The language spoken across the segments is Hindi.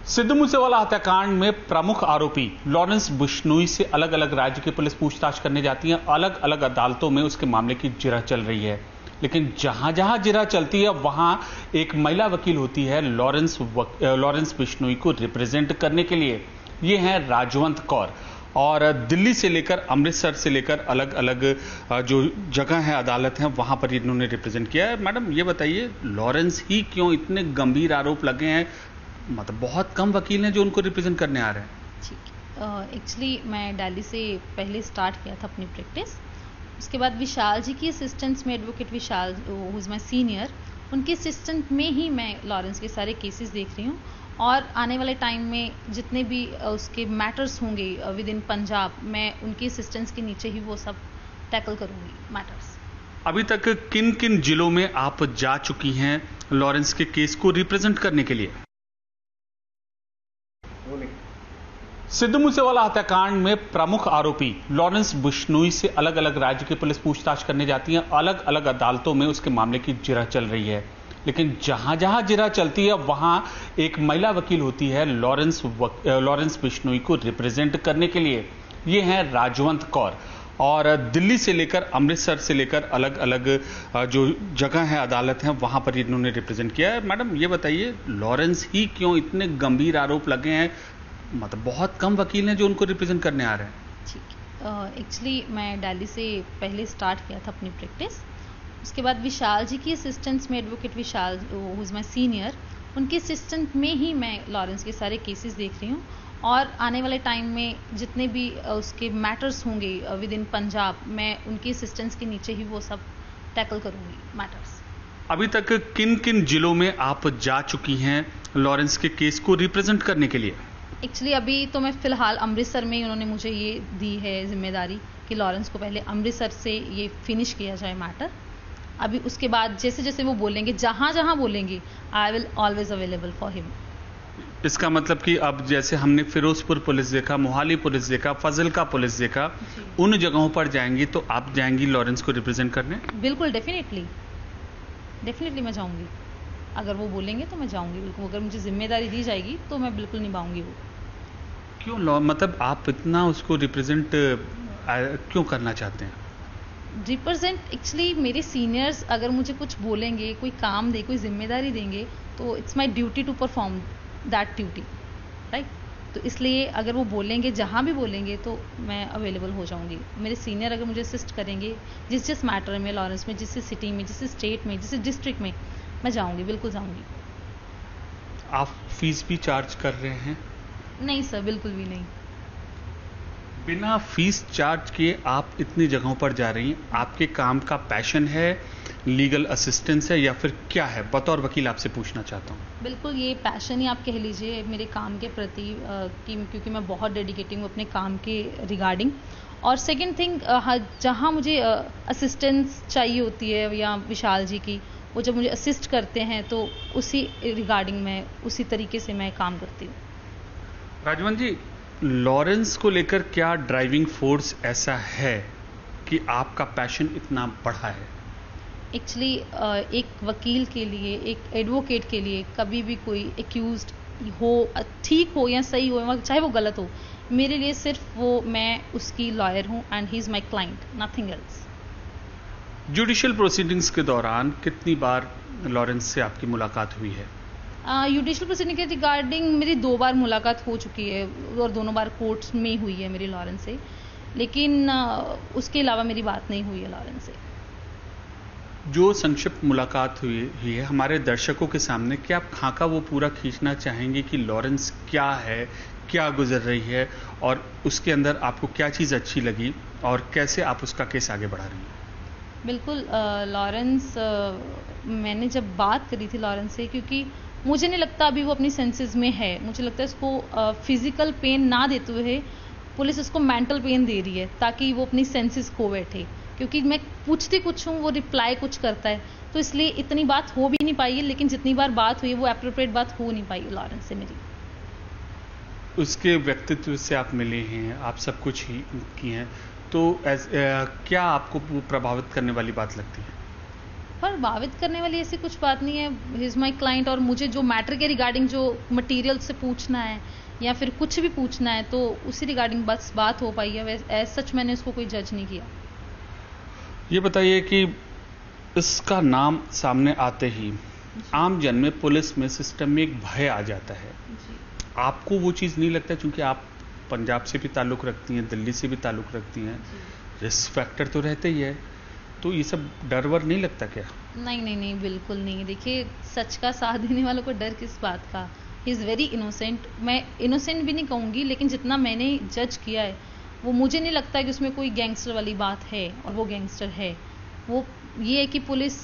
सिद्धू मूसेवाला हत्याकांड में प्रमुख आरोपी लॉरेंस बिश्नोई से अलग अलग राज्य की पुलिस पूछताछ करने जाती है। अलग अलग अदालतों में उसके मामले की जिरह चल रही है, लेकिन जहां जहां जिरह चलती है वहां एक महिला वकील होती है लॉरेंस बिश्नोई को रिप्रेजेंट करने के लिए। ये हैं राजवंत कौर, और दिल्ली से लेकर अमृतसर से लेकर अलग अलग जो जगह है, अदालत हैं, वहां पर इन्होंने रिप्रेजेंट किया है। मैडम ये बताइए, लॉरेंस ही क्यों इतने गंभीर आरोप लगे हैं? मतलब बहुत कम वकील हैं जो उनको रिप्रेजेंट करने आ रहे हैं। ठीक, एक्चुअली मैं दिल्ली से पहले स्टार्ट किया था अपनी प्रैक्टिस। उसके बाद विशाल जी की असिस्टेंट्स में advocate Vishal who is my senior, उनके असिस्टेंट में ही मैं लॉरेंस के सारे केसेस देख रही हूँ। और आने वाले टाइम में जितने भी उसके मैटर्स होंगे विद इन पंजाब, मैं उनके असिस्टेंट्स के नीचे ही वो सब टैकल करूँगी मैटर्स। अभी तक किन किन जिलों में आप जा चुकी हैं लॉरेंस के केस को रिप्रेजेंट करने के लिए? सिद्धू मूसेवाला हत्याकांड में प्रमुख आरोपी लॉरेंस बिश्नोई से अलग अलग राज्य की पुलिस पूछताछ करने जाती है। अलग अलग अदालतों में उसके मामले की जिरह चल रही है, लेकिन जहां जहां जिरह चलती है वहां एक महिला वकील होती है लॉरेंस बिश्नोई को रिप्रेजेंट करने के लिए। ये हैं राजवंत कौर, और दिल्ली से लेकर अमृतसर से लेकर अलग अलग जो जगह है, अदालत हैं, वहां पर इन्होंने रिप्रेजेंट किया है। मैडम ये बताइए, लॉरेंस ही क्यों इतने गंभीर आरोप लगे हैं? मतलब बहुत कम वकील हैं जो उनको रिप्रेजेंट करने आ रहे हैं। ठीक, एक्चुअली मैं दिल्ली से पहले स्टार्ट किया था अपनी प्रैक्टिस। उसके बाद विशाल जी की असिस्टेंट्स में advocate Vishal who is my senior, उनके असिस्टेंट में ही मैं लॉरेंस के सारे केसेस देख रही हूँ। और आने वाले टाइम में जितने भी उसके मैटर्स होंगे विद इन पंजाब, मैं उनके असिस्टेंट्स के नीचे ही वो सब टैकल करूँगी मैटर्स। अभी तक किन किन जिलों में आप जा चुकी हैं लॉरेंस के केस को रिप्रेजेंट करने के लिए? एक्चुअली अभी तो मैं फ़िलहाल अमृतसर में ही उन्होंने मुझे ये दी है जिम्मेदारी कि लॉरेंस को पहले अमृतसर से ये फिनिश किया जाए मैटर। अभी उसके बाद जैसे जैसे वो बोलेंगे, जहाँ जहाँ बोलेंगे, I will always available for him. इसका मतलब कि अब जैसे हमने फिरोजपुर पुलिस देखा, मोहाली पुलिस देखा, फजलका पुलिस देखा, उन जगहों पर जाएंगी तो आप जाएंगी लॉरेंस को रिप्रेजेंट करने? बिल्कुल, डेफिनेटली मैं जाऊँगी। अगर वो बोलेंगे तो मैं जाऊँगी बिल्कुल। अगर मुझे जिम्मेदारी दी जाएगी तो मैं बिल्कुल निभाऊँगी वो। क्यों मतलब आप इतना उसको रिप्रेजेंट क्यों करना चाहते हैं? रिप्रेजेंट एक्चुअली मेरे सीनियर्स अगर मुझे कुछ बोलेंगे, कोई काम दे, कोई जिम्मेदारी देंगे, तो it's my duty to perform that duty, right? तो इसलिए अगर वो बोलेंगे, जहाँ भी बोलेंगे, तो मैं अवेलेबल हो जाऊँगी। मेरे सीनियर अगर मुझे असिस्ट करेंगे जिस मैटर में, लॉरेंस में, जिस सिटी में, जिस स्टेट में, जिस डिस्ट्रिक्ट में, मैं जाऊँगी, बिल्कुल जाऊँगी। आप फीस भी चार्ज कर रहे हैं? नहीं सर, बिल्कुल भी नहीं। बिना फीस चार्ज किए आप इतनी जगहों पर जा रही हैं, आपके काम का पैशन है, लीगल असिस्टेंस है, या फिर क्या है? बतौर वकील आपसे पूछना चाहता हूँ। बिल्कुल, ये पैशन ही आप कह लीजिए मेरे काम के प्रति, क्योंकि मैं बहुत डेडिकेटिंग हूँ अपने काम के रिगार्डिंग। और सेकंड थिंग, जहाँ मुझे असिस्टेंस चाहिए होती है या विशाल जी की, वो जब मुझे असिस्ट करते हैं तो उसी रिगार्डिंग मैं उसी तरीके से मैं काम करती हूँ। राजवंत जी, लॉरेंस को लेकर क्या ड्राइविंग फोर्स ऐसा है कि आपका पैशन इतना बढ़ा है? एक्चुअली एक वकील के लिए, एक एडवोकेट के लिए, कभी भी कोई एक्यूज्ड हो, ठीक हो या सही हो, चाहे वो गलत हो, मेरे लिए सिर्फ वो, मैं उसकी लॉयर हूँ and he is my client, nothing else. Judicial proceedings के दौरान कितनी बार लॉरेंस से आपकी मुलाकात हुई है? जुडिशियल प्रोसीडिंग के रिगार्डिंग मेरी 2 बार मुलाकात हो चुकी है, और दोनों बार कोर्ट्स में हुई है मेरी लॉरेंस से, लेकिन उसके अलावा मेरी बात नहीं हुई है लॉरेंस से। जो संक्षिप्त मुलाकात हुई है हमारे दर्शकों के सामने, क्या आप खाका वो पूरा खींचना चाहेंगे कि लॉरेंस क्या है, क्या गुजर रही है, और उसके अंदर आपको क्या चीज़ अच्छी लगी और कैसे आप उसका केस आगे बढ़ा रही हैं? बिल्कुल, लॉरेंस, मैंने जब बात करी थी लॉरेंस से, क्योंकि मुझे नहीं लगता अभी वो अपनी सेंसेस में है। मुझे लगता है इसको फिजिकल पेन ना देते हुए पुलिस इसको मेंटल पेन दे रही है ताकि वो अपनी सेंसेस खो बैठे, क्योंकि मैं पूछती कुछ हूँ, वो रिप्लाई कुछ करता है, तो इसलिए इतनी बात हो भी नहीं पाई है। लेकिन जितनी बार बात हुई है वो एप्रोप्रिएट बात हो नहीं पाई लॉरेंस से मेरी। उसके व्यक्तित्व से आप मिले हैं, आप सब कुछ ही की हैं, तो क्या आपको प्रभावित करने वाली बात लगती है? प्रभावित करने वाली ऐसी कुछ बात नहीं है। ही इज़ माई क्लाइंट, और मुझे जो मैटर के रिगार्डिंग जो मटेरियल से पूछना है या फिर कुछ भी पूछना है तो उसी रिगार्डिंग बस बात हो पाई है। एज सच मैंने उसको कोई जज नहीं किया। ये बताइए कि इसका नाम सामने आते ही आम जन में, पुलिस में, सिस्टम में एक भय आ जाता है। आपको वो चीज़ नहीं लगता? क्योंकि आप पंजाब से भी ताल्लुक़ रखती हैं, दिल्ली से भी ताल्लुक़ रखती हैं, रिस्क फैक्टर तो रहते ही है, तो ये सब डर वर नहीं लगता क्या? नहीं नहीं नहीं, बिल्कुल नहीं। देखिए, सच का साथ देने वालों को डर किस बात का। He is very innocent. मैं इनोसेंट भी नहीं कहूँगी, लेकिन जितना मैंने जज किया है वो मुझे नहीं लगता कि उसमें कोई गैंगस्टर वाली बात है, और वो गैंगस्टर है। वो ये है कि पुलिस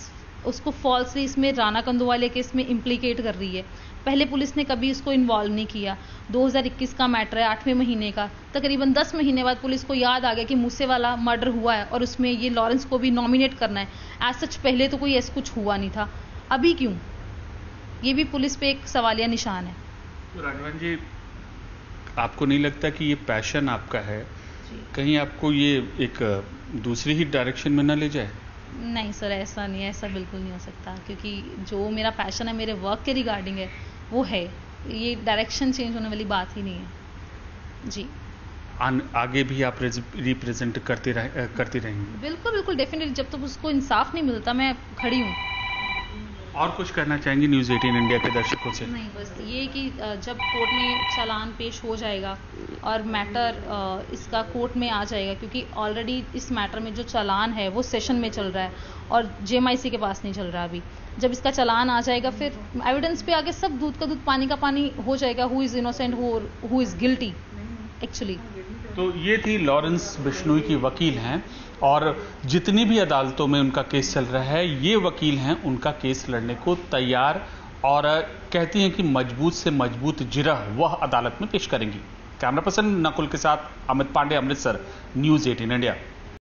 उसको फॉल्सली इसमें राणा कंदुवाले केस में इम्प्लीकेट कर रही है। पहले पुलिस ने कभी इसको इन्वॉल्व नहीं किया। 2021 का मैटर है, 8वें महीने का। तकरीबन 10 महीने बाद पुलिस को याद आ गया कि मूसेवाला मर्डर हुआ है और उसमें ये लॉरेंस को भी नॉमिनेट करना है। एज सच पहले तो कोई ऐसा कुछ हुआ नहीं था, अभी क्यों? ये भी पुलिस पे एक सवालिया निशान है। तो राघवन जी, आपको नहीं लगता कि ये पैशन आपका है, कहीं आपको ये एक दूसरी ही डायरेक्शन में ना ले जाए? नहीं सर, ऐसा नहीं है, ऐसा बिल्कुल नहीं हो सकता, क्योंकि जो मेरा पैशन है मेरे वर्क के रिगार्डिंग है वो है। ये डायरेक्शन चेंज होने वाली बात ही नहीं है जी। आगे भी आप रिप्रेजेंट करती रहेंगी? बिल्कुल बिल्कुल, डेफिनेटली। जब तक उसको इंसाफ नहीं मिलता मैं खड़ी हूँ। और कुछ कहना चाहेंगी न्यूज़ 18 इंडिया के दर्शकों से? नहीं, बस ये कि जब कोर्ट में चालान पेश हो जाएगा और मैटर इसका कोर्ट में आ जाएगा, क्योंकि ऑलरेडी इस मैटर में जो चालान है वो सेशन में चल रहा है और जेएमआईसी के पास नहीं चल रहा अभी। जब इसका चालान आ जाएगा फिर एविडेंस पे आगे सब दूध का दूध पानी का पानी हो जाएगा। Who is innocent, who is guilty actually. तो ये थी लॉरेंस बिश्नोई की वकील हैं, और जितनी भी अदालतों में उनका केस चल रहा है, ये वकील हैं उनका केस लड़ने को तैयार, और कहती हैं कि मजबूत से मजबूत जिरह वह अदालत में पेश करेंगी। कैमरा पर्सन नकुल के साथ अमित पांडे, अमृतसर, न्यूज़ 18 इंडिया।